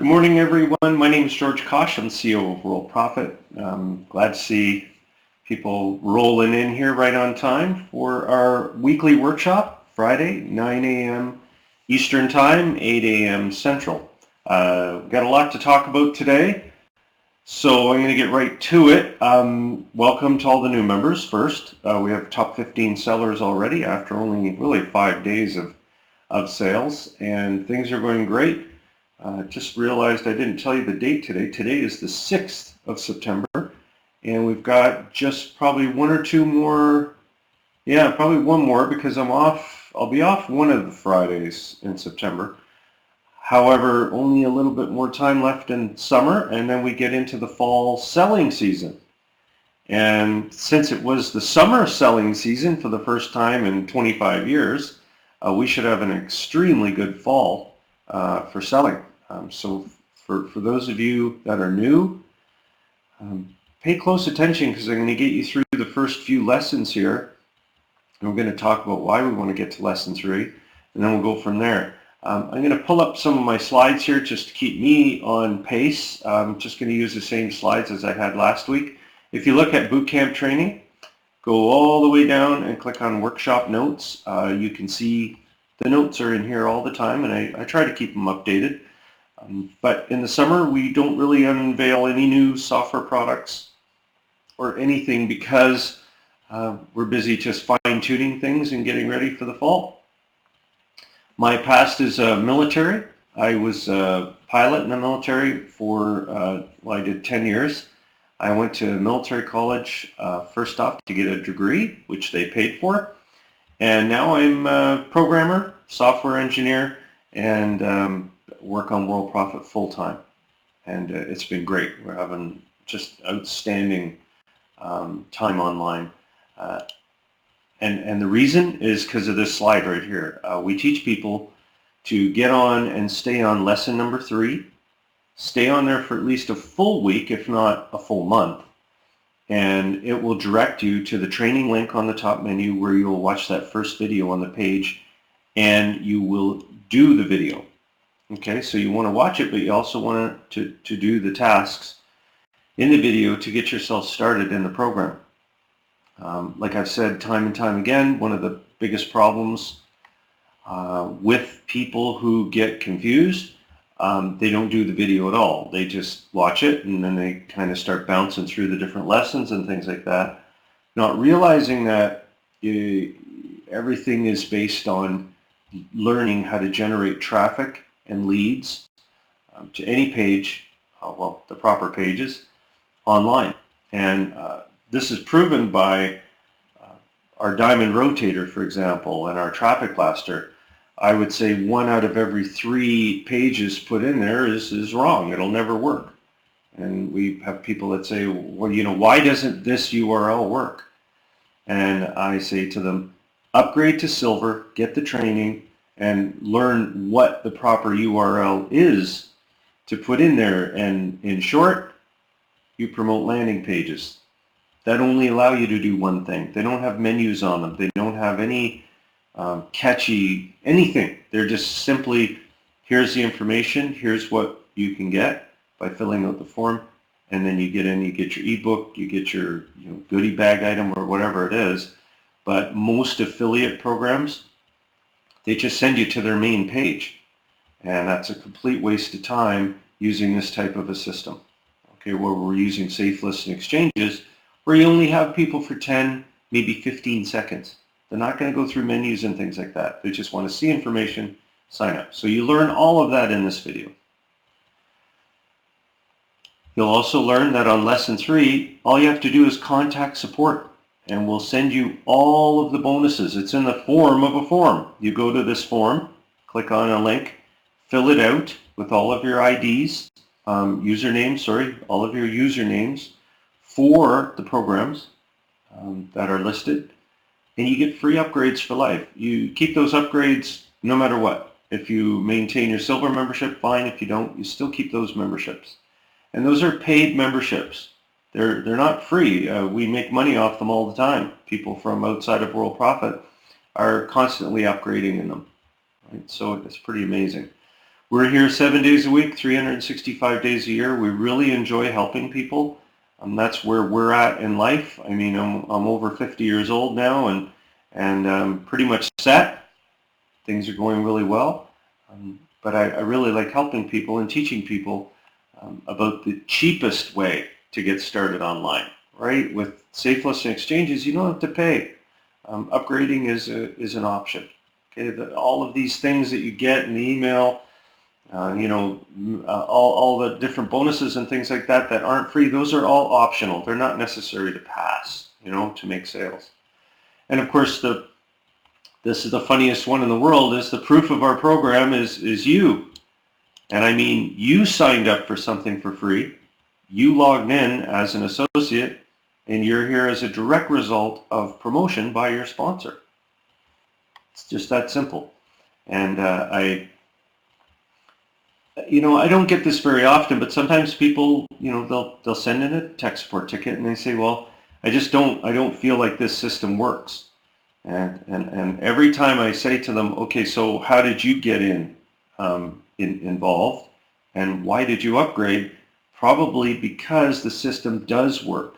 Good morning, everyone. My name is George Kosch. I'm the CEO of Worldprofit. Glad to see people rolling in here right on time for our weekly workshop, Friday, 9 a.m. Eastern Time, 8 a.m. Central. We've got a lot to talk about today, so I'm going to get right to it. Welcome to all the new members first. We have top 15 sellers already after only really 5 days of sales, and things are going great. Just realized I didn't tell you the date today. Today is the 6th of September, and we've got just probably one or two more, probably one more because I'm off. I'll be off one of the Fridays in September. However, only a little bit more time left in summer, and then we get into the fall selling season. And since it was the summer selling season for the first time in 25 years, we should have an extremely good fall for selling. So for those of you that are new, pay close attention because I'm going to get you through the first few lessons here. And we're going to talk about why we want to get to lesson 3, and then we'll go from there. I'm going to pull up some of my slides here just to keep me on pace. I'm just going to use the same slides as I had last week. If you look at Bootcamp training, go all the way down and click on Workshop Notes. You can see the notes are in here all the time, and I try to keep them updated. But in the summer, we don't really unveil any new software products or anything because we're busy just fine-tuning things and getting ready for the fall. My past is military. I was a pilot in the military for, I did 10 years. I went to military college first off to get a degree, which they paid for. And now I'm a programmer, software engineer, and work on Worldprofit full-time. And it's been great. We're having just outstanding time online. And the reason is because of this slide right here. We teach people to get on and stay on lesson number 3, stay on there for at least a full week, if not a full month. And it will direct you to the training link on the top menu where you will watch that first video on the page, and you will do the video. Okay, so you want to watch it, but you also want to do the tasks in the video to get yourself started in the program. Like I've said time and time again, one of the biggest problems with people who get confused, they don't do the video at all. They just watch it and then they kind of start bouncing through the different lessons and things like that, not realizing that everything is based on learning how to generate traffic and leads to any page, the proper pages, online. And this is proven by our diamond rotator, for example, and our traffic blaster. I would say 1 out of every 3 pages put in there is wrong. It'll never work. And we have people that say, well, why doesn't this URL work? And I say to them, upgrade to silver, get the training, and learn what the proper URL is to put in there. And in short, you promote landing pages that only allow you to do one thing. They don't have menus on them. They don't have any catchy anything. They're just simply, here's the information, here's what you can get by filling out the form, and then you get in, you get your ebook, you get your goodie bag item or whatever it is. But most affiliate programs, they just send you to their main page, and that's a complete waste of time using this type of a system. Okay, where we're using safe lists and exchanges, where you only have people for 10, maybe 15 seconds. They're not going to go through menus and things like that. They just want to see information, sign up. So you learn all of that in this video. You'll also learn that on lesson 3, all you have to do is contact support, and we'll send you all of the bonuses. It's in the form of a form. You go to this form, click on a link, fill it out with all of your IDs, all of your usernames for the programs that are listed, and you get free upgrades for life. You keep those upgrades no matter what. If you maintain your silver membership, fine. If you don't, you still keep those memberships. And those are paid memberships. They're not free. We make money off them all the time. People from outside of Worldprofit are constantly upgrading in them. Right? So it's pretty amazing. We're here 7 days a week, 365 days a year. We really enjoy helping people. That's where we're at in life. I mean, I'm over 50 years old now, and pretty much set. Things are going really well. But I really like helping people and teaching people about the cheapest way to get started online, right? With safe listing exchanges, you don't have to pay. Upgrading is an option. Okay, all of these things that you get in the email, all the different bonuses and things like that that aren't free, those are all optional. They're not necessary to pass, to make sales. And of course, this is the funniest one in the world, is the proof of our program is you. And I mean, you signed up for something for free. You logged in as an associate, and you're here as a direct result of promotion by your sponsor. It's just that simple. And I don't get this very often, but sometimes people, they'll send in a tech support ticket and they say, well, I don't feel like this system works. And every time I say to them, okay, so how did you get involved, and why did you upgrade? Probably because the system does work,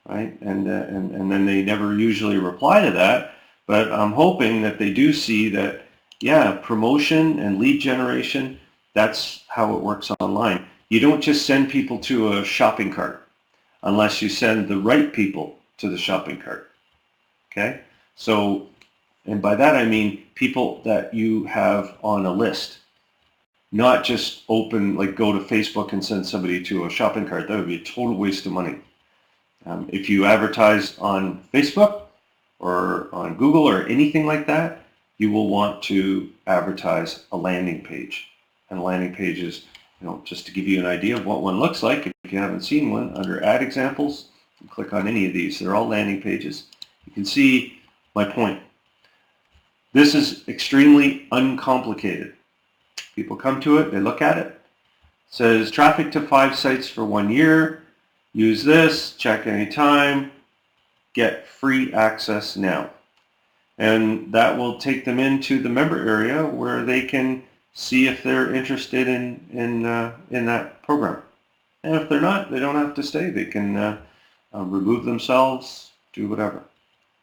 right? And then they never usually reply to that, but I'm hoping that they do see that, yeah, promotion and lead generation, that's how it works online. You don't just send people to a shopping cart unless you send the right people to the shopping cart, okay? So, and by that I mean people that you have on a list, not just go to Facebook and send somebody to a shopping cart. That would be a total waste of money. If you advertise on Facebook or on Google or anything like that, you will want to advertise a landing page. And landing pages, just to give you an idea of what one looks like, if you haven't seen one, under ad examples, you click on any of these. They're all landing pages. You can see my point. This is extremely uncomplicated. People come to it, they look at it. It says traffic to 5 sites for 1 year. Use this, check anytime, get free access now. And that will take them into the member area where they can see if they're interested in that program. And if they're not, they don't have to stay. They can remove themselves, do whatever.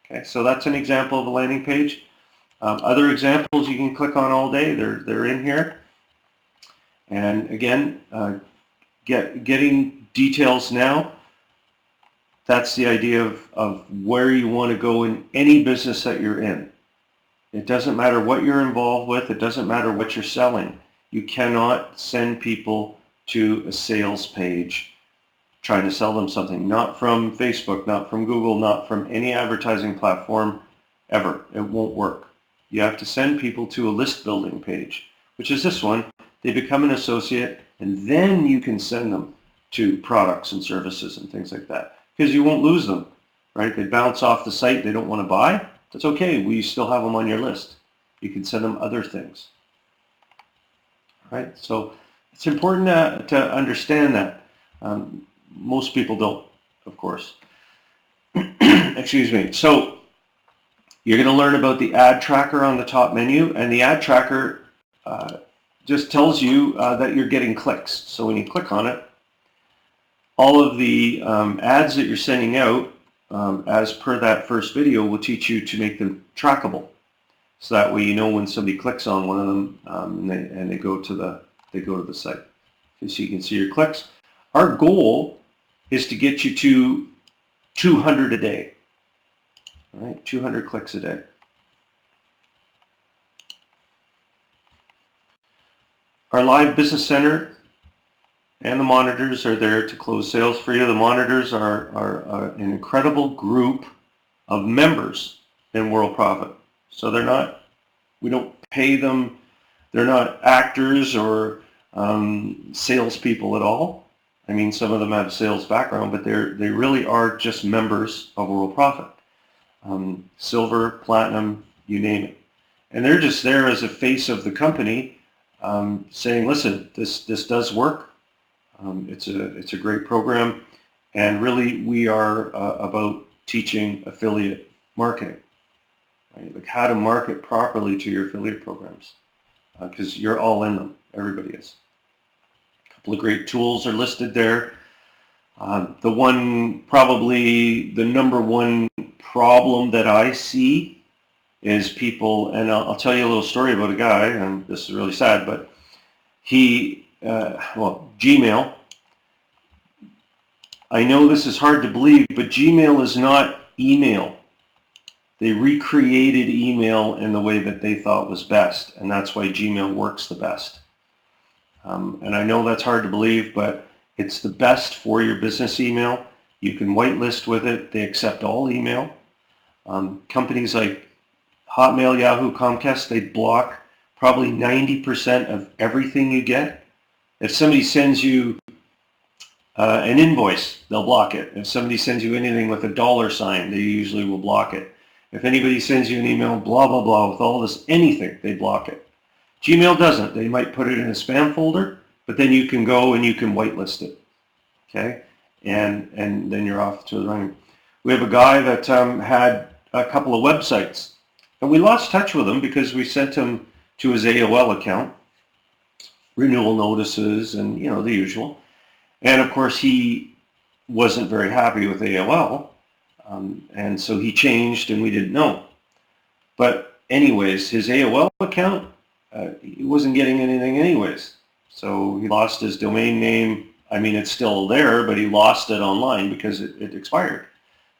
Okay, so that's an example of a landing page. Other examples you can click on all day. They're in here. And again, getting details now. That's the idea of where you want to go in any business that you're in. It doesn't matter what you're involved with. It doesn't matter what you're selling. You cannot send people to a sales page trying to sell them something. Not from Facebook, not from Google, not from any advertising platform ever. It won't work. You have to send people to a list building page, which is this one. They become an associate, and then you can send them to products and services and things like that, because you won't lose them, right? They bounce off the site, they don't want to buy. That's okay. We still have them on your list. You can send them other things, right? So it's important to understand that. Most people don't, of course. Excuse me. So you're going to learn about the ad tracker on the top menu, and the ad tracker just tells you that you're getting clicks. So when you click on it, all of the ads that you're sending out, as per that first video, will teach you to make them trackable. So that way you know when somebody clicks on one of them and they go to the site. Okay, so you can see your clicks. Our goal is to get you to 200 a day. All right, 200 clicks a day. Our live business center and the monitors are there to close sales for you. The monitors are an incredible group of members in Worldprofit. So we don't pay them, they're not actors or salespeople at all. I mean, some of them have sales background, but they really are just members of Worldprofit. Silver, platinum, you name it. And they're just there as a face of the company, saying, listen, this does work. It's a great program, and really we are about teaching affiliate marketing, right? Like how to market properly to your affiliate programs, because you're all in them. Everybody is. A couple of great tools are listed there. The one, probably the number one problem that I see is people, and I'll tell you a little story about a guy, and this is really sad, but he, Gmail, I know this is hard to believe, but Gmail is not email. They recreated email in the way that they thought was best, and that's why Gmail works the best. And I know that's hard to believe, but it's the best for your business email. You can whitelist with it. They accept all email. Companies like Hotmail, Yahoo, Comcast, they block probably 90% of everything you get. If somebody sends you an invoice, they'll block it. If somebody sends you anything with a dollar sign, they usually will block it. If anybody sends you an email, blah, blah, blah, with all this, anything, they block it. Gmail doesn't. They might put it in a spam folder, but then you can go and you can whitelist it, okay? And then you're off to the running. We have a guy that had a couple of websites, and we lost touch with him because we sent him to his AOL account, renewal notices, and the usual. And of course, he wasn't very happy with AOL, and so he changed, and we didn't know. But anyways, his AOL account, he wasn't getting anything anyways. So he lost his domain name. I mean, it's still there, but he lost it online because it expired.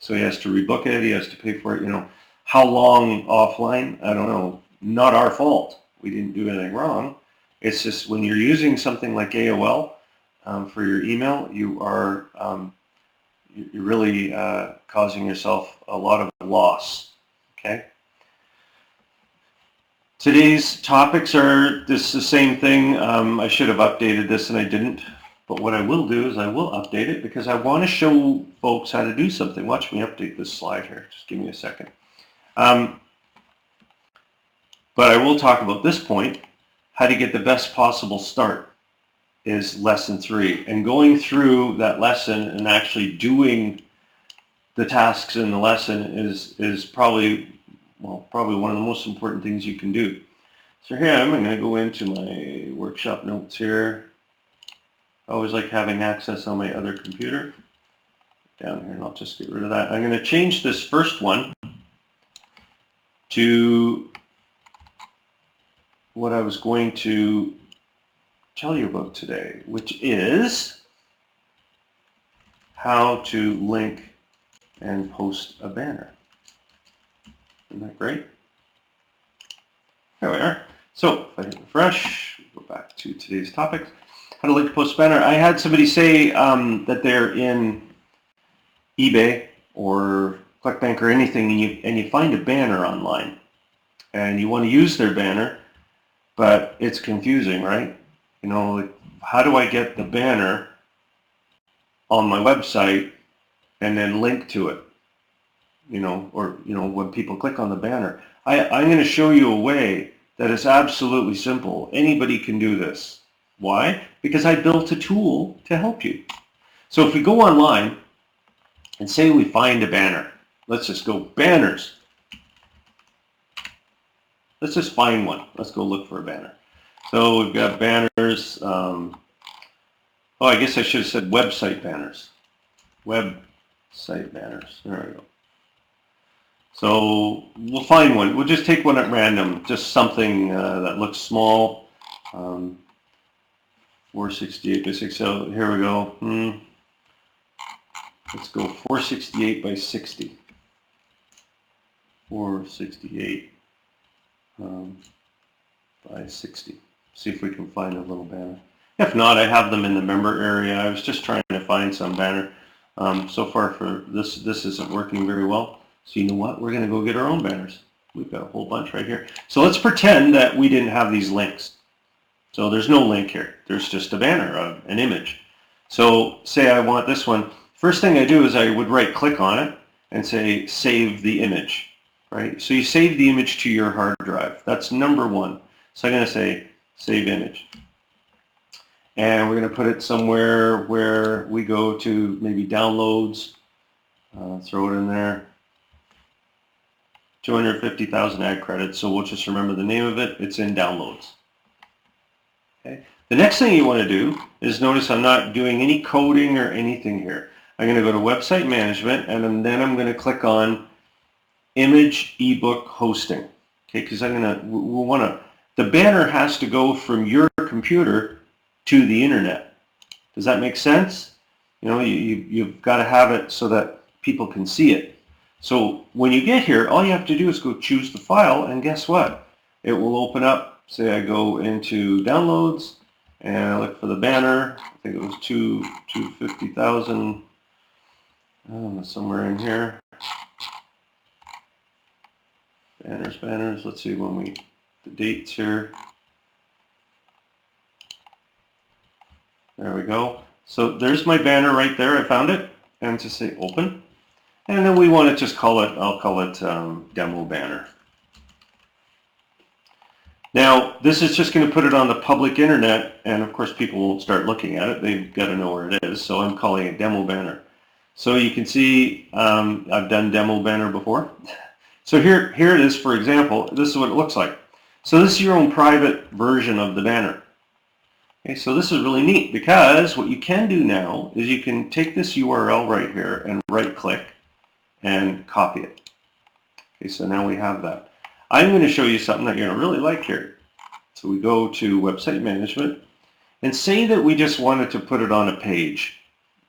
So he has to rebook it. He has to pay for it. How long offline? I don't know. Not our fault. We didn't do anything wrong. It's just when you're using something like AOL for your email, you're really causing yourself a lot of loss. Okay. Today's topics are the same thing. I should have updated this and I didn't. But what I will do is I will update it because I want to show folks how to do something. Watch me update this slide here. Just give me a second. But I will talk about this point. How to get the best possible start is lesson 3. And going through that lesson and actually doing the tasks in the lesson is probably one of the most important things you can do. So here I'm going to go into my workshop notes here. I always like having access on my other computer. Down here, and I'll just get rid of that. I'm going to change this first one to what I was going to tell you about today, which is how to link and post a banner. Isn't that great? There we are. So if I hit refresh, go back to today's topic. How to link post banner. I had somebody say that they're in eBay or Clickbank or anything, and you find a banner online, and you want to use their banner, but it's confusing, right? Like, how do I get the banner on my website and then link to it? When people click on the banner. I'm going to show you a way that is absolutely simple. Anybody can do this. Why? Because I built a tool to help you. So if we go online and say we find a banner, let's just go banners. Let's just find one. Let's go look for a banner. So we've got banners. I guess I should have said website banners. Website banners. There we go. So we'll find one. We'll just take one at random, just something that looks small. 468 by 60. So here we go. Let's go 468 by 60. 468 by 60. See if we can find a little banner. If not, I have them in the member area. I was just trying to find some banner. So far for this isn't working very well. So you know what? We're going to go get our own banners. We've got a whole bunch right here. So let's pretend that we didn't have these links. So there's no link here. There's just a banner, an image. So say I want this one. First thing I do is I would right click on it and say save the image, right? So you save the image to your hard drive. That's number one. So I'm going to say save image. And we're going to put it somewhere where we go to maybe downloads. Throw it in there. 250,000 ad credits. So we'll just remember the name of it. It's in downloads. Okay. The next thing you want to do is notice I'm not doing any coding or anything here. I'm going to go to Website Management, and then I'm going to click on Image Ebook Hosting. Okay, because the banner has to go from your computer to the internet. Does that make sense? You know, you've got to have it so that people can see it. So when you get here, all you have to do is go choose the file, and guess what? It will open up. Say I go into Downloads, and I look for the banner. I think it was 250,000, somewhere in here. Banners. Let's see the dates here. There we go. So there's my banner right there. I found it, and to say open. And then we want to just I'll call it demo banner. Now, this is just going to put it on the public internet, and of course people won't start looking at it. They've got to know where it is, so I'm calling it demo banner. So you can see I've done demo banner before. So here it is, for example. This is what it looks like. So this is your own private version of the banner. Okay, so this is really neat, because what you can do now is you can take this URL right here and right-click and copy it. Okay, so now we have that. I'm going to show you something that you're going to really like here. So we go to Website Management, and say that we just wanted to put it on a page.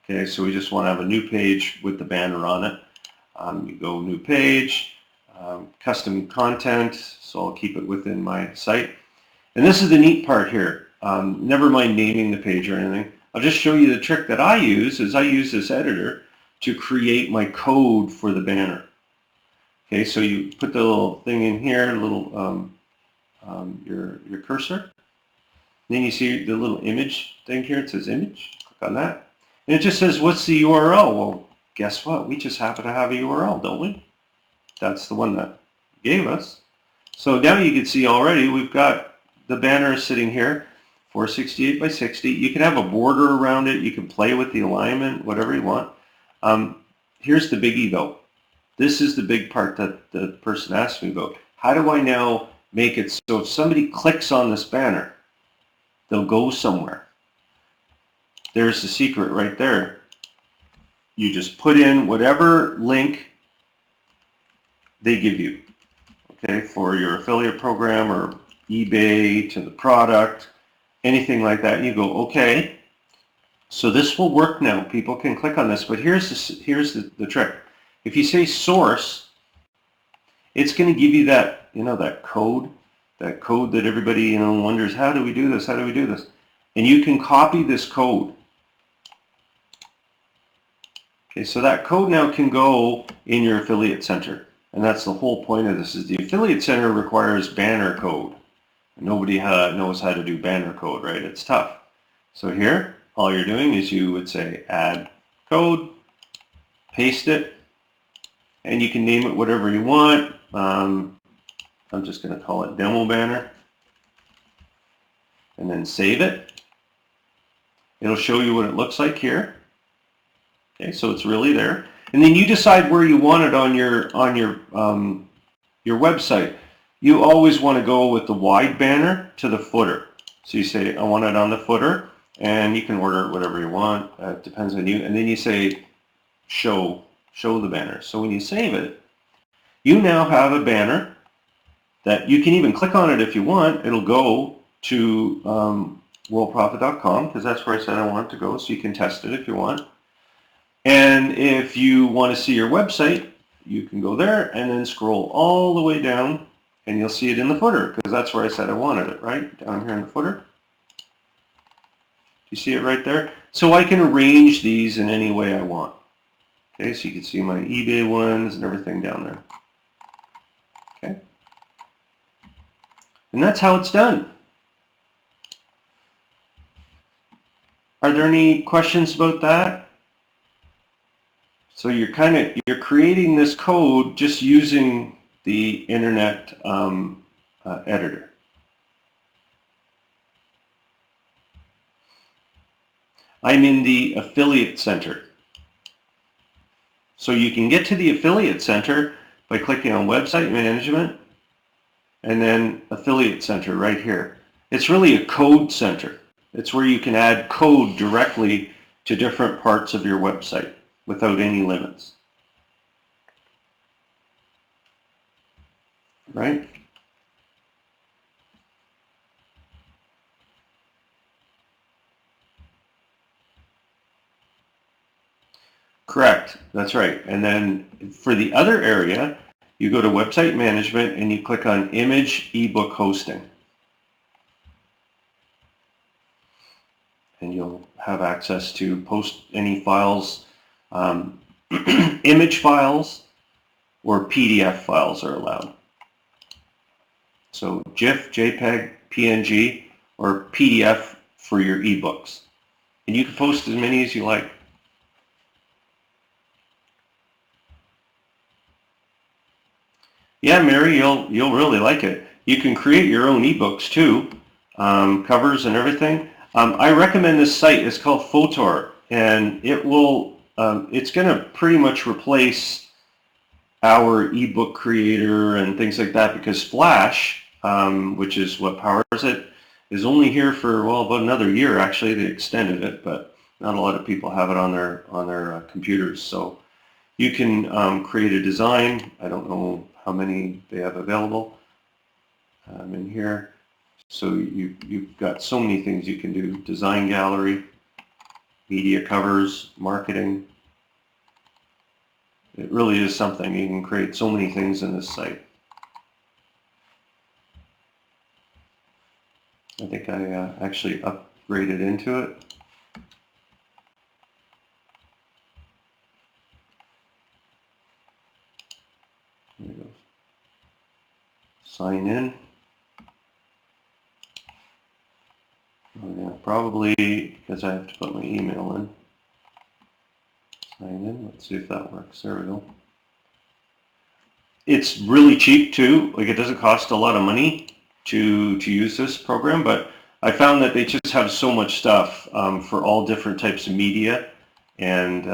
Okay, so we just want to have a new page with the banner on it. You go New Page, Custom Content, so I'll keep it within my site. And this is the neat part here. Never mind naming the page or anything. I'll just show you the trick that I use. Is I use this editor to create my code for the banner. Okay, so you put the little thing in here, your cursor. Then you see the little image thing here. It says image. Click on that. And it just says, what's the URL? Well, guess what? We just happen to have a URL, don't we? That's the one that gave us. So now you can see already we've got the banner sitting here, 468 by 60. You can have a border around it. You can play with the alignment, whatever you want. Here's the biggie though. This is the big part that the person asked me about. How do I now make it so if somebody clicks on this banner, they'll go somewhere? There's the secret right there. You just put in whatever link they give you, okay, for your affiliate program or eBay to the product, anything like that. You go, okay, so this will work now. People can click on this, but here's the trick. If you say source, it's going to give you that, that code that everybody, wonders, how do we do this? How do we do this? And you can copy this code. Okay, so that code now can go in your affiliate center. And that's the whole point of this, is the affiliate center requires banner code. Nobody knows how to do banner code, right? It's tough. So here, all you're doing is you would say add code, paste it, and you can name it whatever you want. I'm just going to call it demo banner, and then save it. It'll show you what it looks like here. Okay, so it's really there, and then you decide where you want it on your website. You always want to go with the wide banner to the footer. So you say, I want it on the footer, and you can order it whatever you want. It depends on you. And then you say, show the banner. So when you save it, you now have a banner that you can even click on it if you want. It'll go to worldprofit.com, because that's where I said I want it to go, so you can test it if you want. And if you want to see your website, you can go there and then scroll all the way down, and you'll see it in the footer, because that's where I said I wanted it, right? Down here in the footer. You see it right there? So I can arrange these in any way I want. Okay, so you can see my eBay ones and everything down there. Okay? And that's how it's done. Are there any questions about that? So you're creating this code just using the internet editor. I'm in the affiliate center. So you can get to the affiliate center by clicking on website management and then affiliate center right here. It's really a code center. It's where you can add code directly to different parts of your website without any limits. Right? Correct. That's right. And then for the other area, you go to Website Management and you click on Image Ebook Hosting. And you'll have access to post any files, image files or PDF files are allowed. So GIF, JPEG, PNG, or PDF for your ebooks. And you can post as many as you like. Yeah, Mary, you'll really like it. You can create your own ebooks too, covers and everything. I recommend this site. It's called Photor, and it will. It's going to pretty much replace our ebook creator and things like that, because Flash, which is what powers it, is only here for, well, about another year. Actually, they extended it, but not a lot of people have it on their computers. So you can create a design. I don't know how many they have available in here. So you've got so many things you can do. Design gallery, media covers, marketing. It really is something. You can create so many things in this site. I think I actually upgraded into it. There it goes. Sign in. Oh, yeah, probably because I have to put my email in. Sign in. Let's see if that works. There we go. It's really cheap too. Like, it doesn't cost a lot of money to use this program, but I found that they just have so much stuff for all different types of media and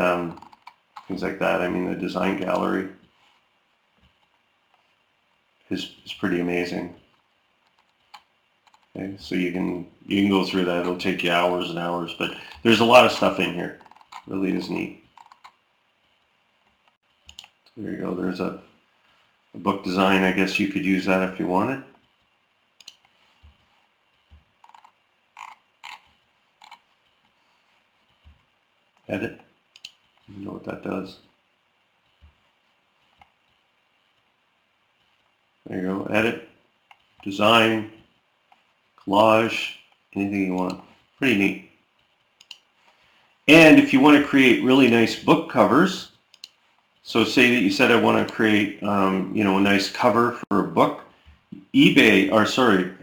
things like that. I mean, the design gallery is pretty amazing. Okay, so you can go through that. It'll take you hours and hours, but there's a lot of stuff in here. It really is neat. So there you go. There's a book design. I guess you could use that if you wanted. Edit. You know what that does. There you go. Edit, design, collage, anything you want. Pretty neat. And if you want to create really nice book covers, so say that you said I want to create, you know, a nice cover for a book. Amazon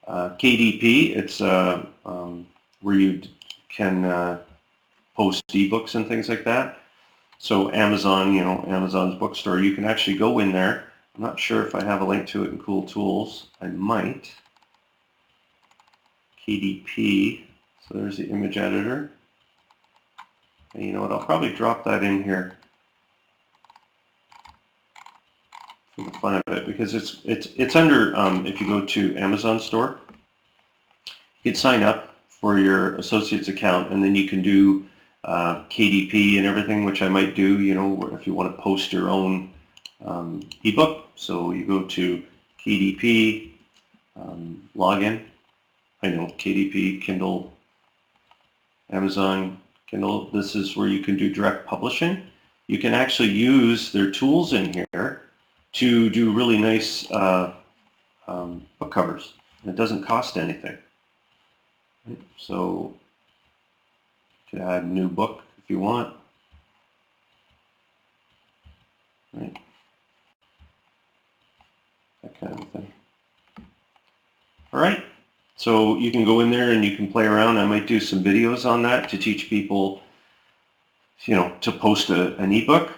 KDP. It's where you can post ebooks and things like that. So Amazon, you know, Amazon's bookstore, you can actually go in there. I'm not sure if I have a link to it in Cool Tools. I might. KDP. So there's the image editor. And you know what? I'll probably drop that in here for the fun of it, because it's under. If you go to Amazon store, you can sign up for your associate's account, and then you can do KDP and everything, which I might do, you know, if you want to post your own ebook. So you go to KDP, login. I know, KDP, Kindle, Amazon, Kindle. This is where you can do direct publishing. You can actually use their tools in here to do really nice book covers. It doesn't cost anything. So you can add a new book if you want. Right. That kind of thing. All right. So you can go in there and you can play around. I might do some videos on that to teach people, you know, to post an ebook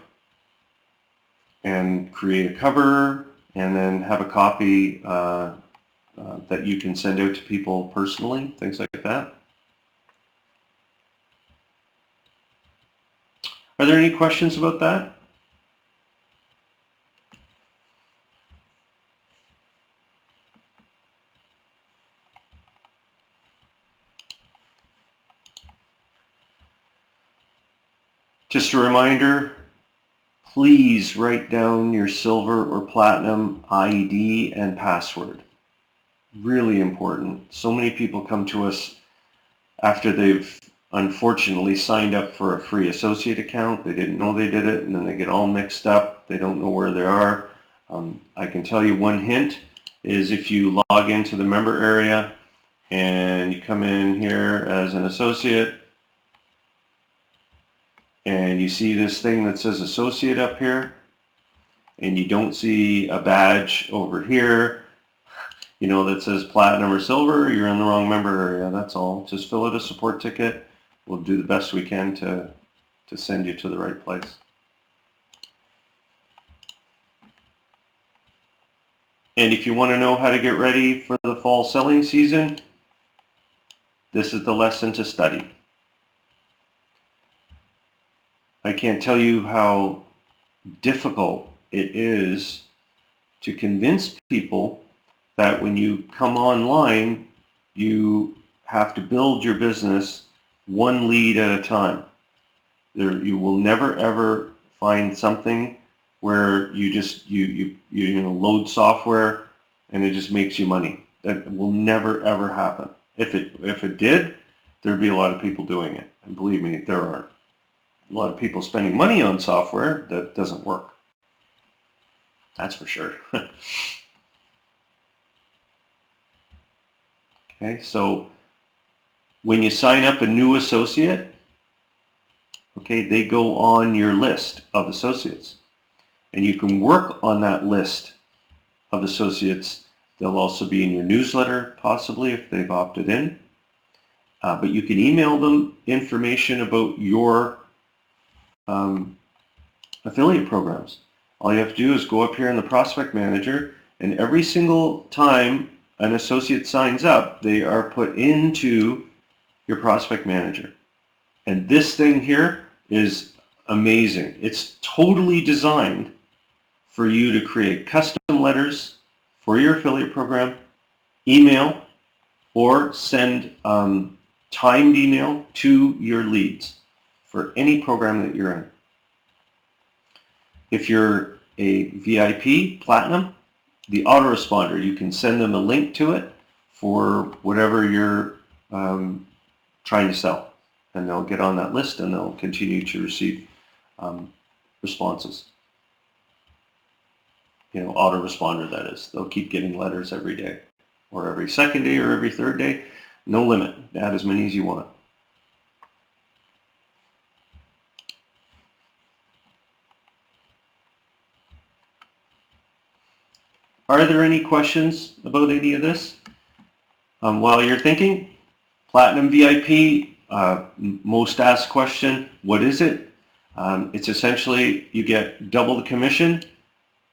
and create a cover, and then have a copy that you can send out to people personally, things like that. Are there any questions about that? Just a reminder, please write down your silver or platinum ID and password. Really important. So many people come to us after they've unfortunately signed up for a free associate account. They didn't know they did it, and then they get all mixed up. They don't know where they are. I can tell you one hint is if you log into the member area and you come in here as an associate and you see this thing that says associate up here and you don't see a badge over here, you know, that says platinum or silver, you're in the wrong member area. That's all. Just fill out a support ticket. We'll do the best we can to send you to the right place. And if you want to know how to get ready for the fall selling season, this is the lesson to study. I can't tell you how difficult it is to convince people that when you come online, you have to build your business one lead at a time. You will never ever find something where you just you load software and it just makes you money. That will never ever happen. If it did, there'd be a lot of people doing it. And believe me, there are a lot of people spending money on software that doesn't work. That's for sure. Okay, so when you sign up a new associate, okay, they go on your list of associates. And you can work on that list of associates. They'll also be in your newsletter, possibly, if they've opted in. But you can email them information about your affiliate programs. All you have to do is go up here in the Prospect Manager, and every single time an associate signs up, they are put into your Prospect Manager. And this thing here is amazing. It's totally designed for you to create custom letters for your affiliate program, email, or send timed email to your leads for any program that you're in. If you're a VIP, Platinum, the autoresponder, you can send them a link to it for whatever you're trying to sell. And they'll get on that list and they'll continue to receive responses. You know, autoresponder, that is. They'll keep getting letters every day, or every second day, or every third day. No limit. Add as many as you want. Are there any questions about any of this? While you're thinking, Platinum VIP, most asked question, what is it? It's essentially you get double the commission.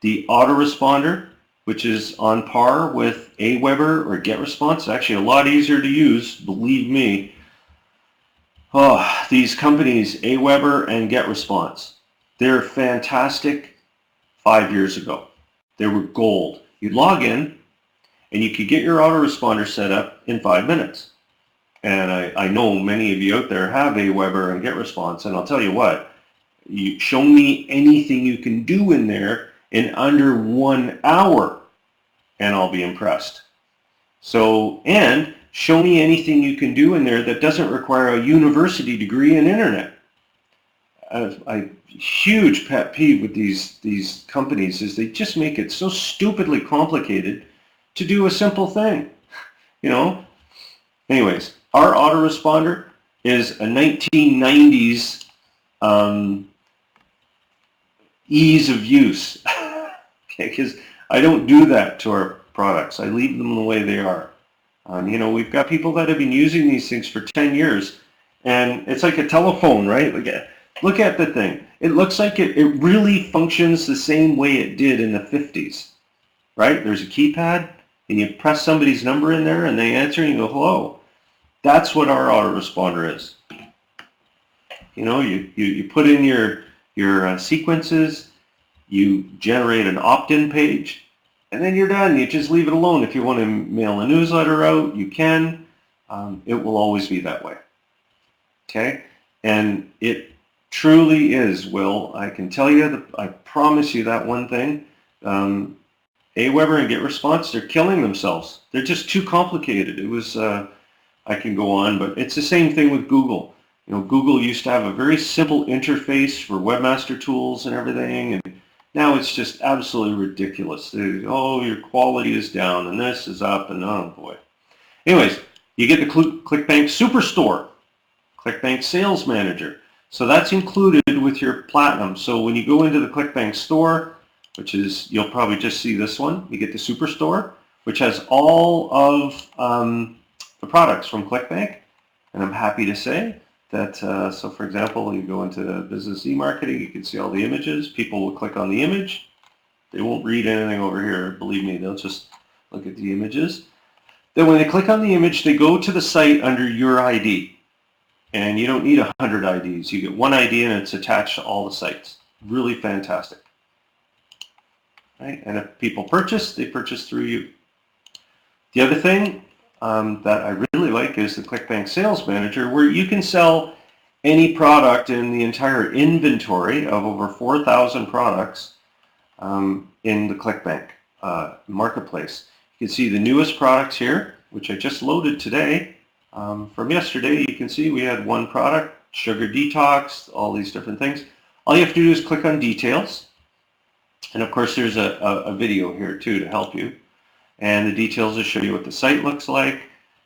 The autoresponder, which is on par with Aweber or GetResponse, actually a lot easier to use, believe me. Oh, these companies, Aweber and GetResponse, they're fantastic 5 years ago. They were gold. You'd log in and you could get your autoresponder set up in 5 minutes. And I know many of you out there have Aweber and GetResponse, and I'll tell you what, you show me anything you can do in there in under 1 hour, and I'll be impressed. So, and show me anything you can do in there that doesn't require a university degree in internet. A huge pet peeve with these companies is they just make it so stupidly complicated to do a simple thing, you know. Anyways, our autoresponder is a 1990s ease of use. Okay, because I don't do that to our products. I leave them the way they are. You know, we've got people that have been using these things for 10 years, and it's like a telephone, right? Look at the thing. It looks like it really functions the same way it did in the 50s, right? There's a keypad, and you press somebody's number in there, and they answer, and you go, hello. That's what our autoresponder is. You know, you put in your sequences, you generate an opt-in page, and then you're done. You just leave it alone. If you want to mail a newsletter out, you can. It will always be that way. Okay? And it Truly is, Will. I can tell you, I promise you that one thing. Aweber and GetResponse, they're killing themselves. They're just too complicated. It was, I can go on, but it's the same thing with Google. You know, Google used to have a very simple interface for webmaster tools and everything, and now it's just absolutely ridiculous. Oh, your quality is down, and this is up, and oh boy. Anyways, you get the Clickbank Superstore, Clickbank Sales Manager. So that's included with your Platinum. So when you go into the Clickbank store, which is, you'll probably just see this one, you get the Superstore, which has all of the products from Clickbank. And I'm happy to say that, so for example, you go into business e-marketing, you can see all the images. People will click on the image. They won't read anything over here, believe me, they'll just look at the images. Then when they click on the image, they go to the site under your ID. And you don't need 100 IDs. You get one ID and it's attached to all the sites. Really fantastic. Right? And if people purchase, they purchase through you. The other thing that I really like is the Clickbank Sales Manager, where you can sell any product in the entire inventory of over 4,000 products in the Clickbank marketplace. You can see the newest products here, which I just loaded today. From yesterday, you can see we had one product, sugar detox, all these different things. All you have to do is click on details. And of course, there's a video here too to help you. And the details will show you what the site looks like.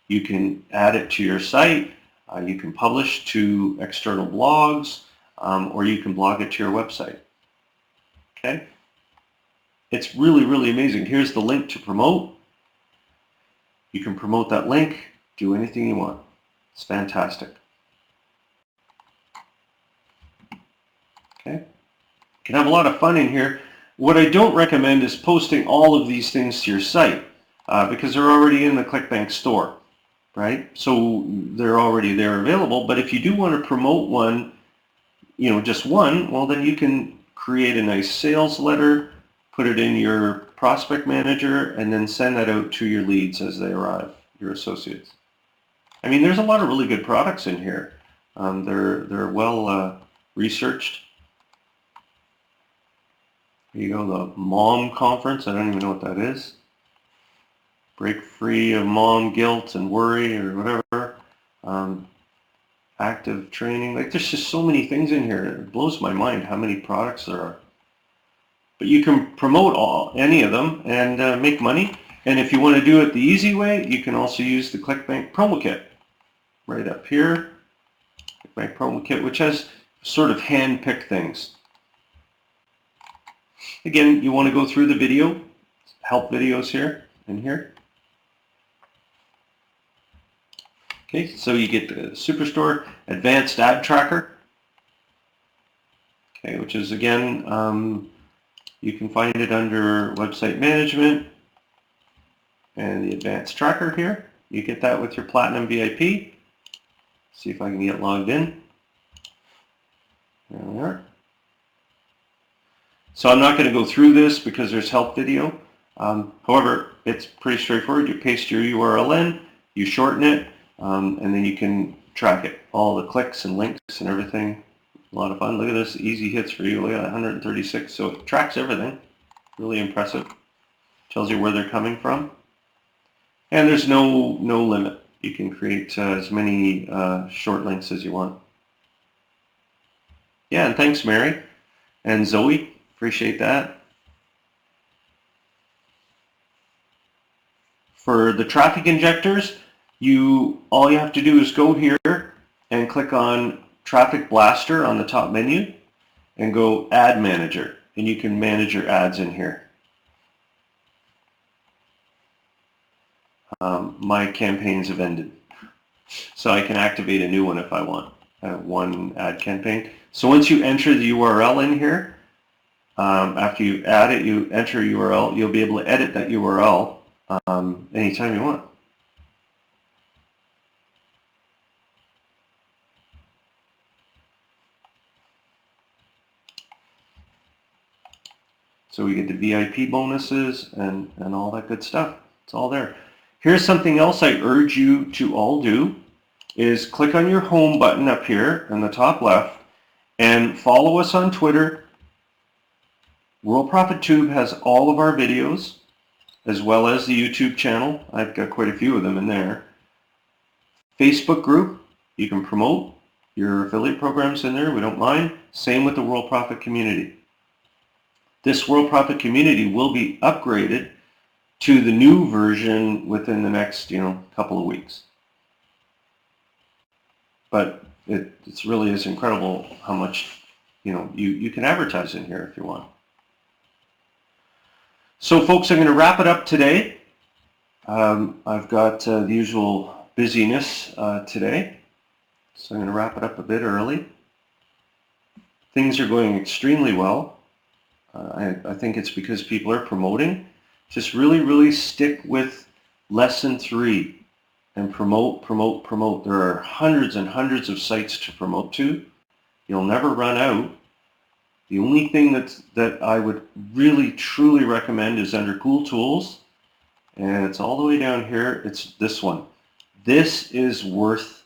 You can add it to your site. You can publish to external blogs, or you can blog it to your website. Okay? It's really, really amazing. Here's the link to promote. You can promote that link. Do anything you want. It's fantastic. Okay? You can have a lot of fun in here. What I don't recommend is posting all of these things to your site because they're already in the Clickbank store, right? So they're already there available. But if you do want to promote one, you know, just one, well, then you can create a nice sales letter, put it in your prospect manager, and then send that out to your leads as they arrive, your associates. I mean, there's a lot of really good products in here. They're well researched. Here you go, the Mom Conference. I don't even know what that is. Break free of mom guilt and worry or whatever. Active training. Like, there's just so many things in here. It blows my mind how many products there are. But you can promote any of them and make money. And if you want to do it the easy way, you can also use the Clickbank Promo Kit. Right up here, Clickbank Promo Kit, which has sort of hand-picked things. Again, you want to go through the video, help videos here and here. Okay, so you get the Superstore Advanced Ad Tracker. Okay, which is again, you can find it under Website Management and the Advanced Tracker here. You get that with your Platinum VIP. See if I can get logged in. There we are. So I'm not going to go through this because there's help video. However, it's pretty straightforward. You paste your URL in, you shorten it, and then you can track it. All the clicks and links and everything. A lot of fun. Look at this, easy hits for you. Look at that, 136. So it tracks everything. Really impressive. Tells you where they're coming from. And there's no limit. You can create as many short links as you want. Yeah, and thanks, Mary and Zoe. Appreciate that. For the traffic injectors, all you have to do is go here and click on Traffic Blaster on the top menu and go Ad Manager, and you can manage your ads in here. My campaigns have ended, so I can activate a new one if I want. I have one ad campaign. So once you enter the URL in here, after you add it, you enter a URL, you'll be able to edit that URL anytime you want. So we get the VIP bonuses and all that good stuff. It's all there. Here's something else I urge you to all do, is click on your home button up here in the top left And follow us on Twitter. World Profit Tube has all of our videos, as well as the YouTube channel. I've got quite a few of them in there. Facebook group, you can promote your affiliate programs in there. We don't mind. Same with the World Profit community. This World Profit community will be upgraded to the new version within the next, couple of weeks. But it really is incredible how much, you can advertise in here if you want. So folks, I'm going to wrap it up today. I've got the usual busyness today, so I'm going to wrap it up a bit early. Things are going extremely well. I think it's because people are promoting. Just really, really stick with lesson 3 and promote, promote, promote. There are hundreds and hundreds of sites to promote to. You'll never run out. The only thing that I would really, truly recommend is under Cool Tools, and it's all the way down here. It's this one. This is worth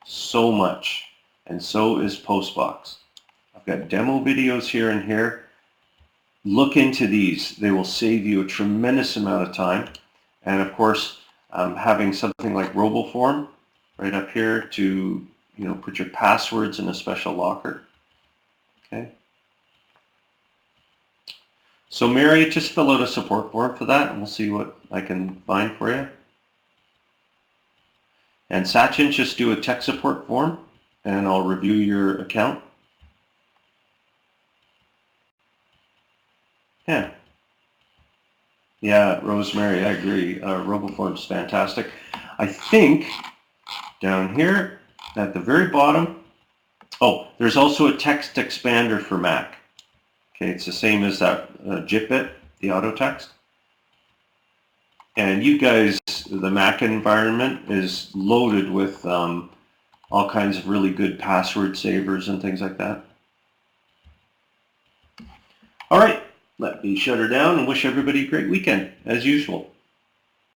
so much, and so is Postbox. I've got demo videos here and here. Look into these. They will save you a tremendous amount of time. And of course, having something like RoboForm right up here to put your passwords in a special locker. Okay. So Mary, just fill out a support form for that, and we'll see what I can find for you. And Sachin, just do a tech support form, and I'll review your account. Yeah, Rosemary, I agree. RoboForm's fantastic. I think down here at the very bottom, there's also a text expander for Mac. Okay, it's the same as that JitBit, the auto text. And you guys, the Mac environment is loaded with all kinds of really good password savers and things like that. All right. Let me shut her down and wish everybody a great weekend, as usual.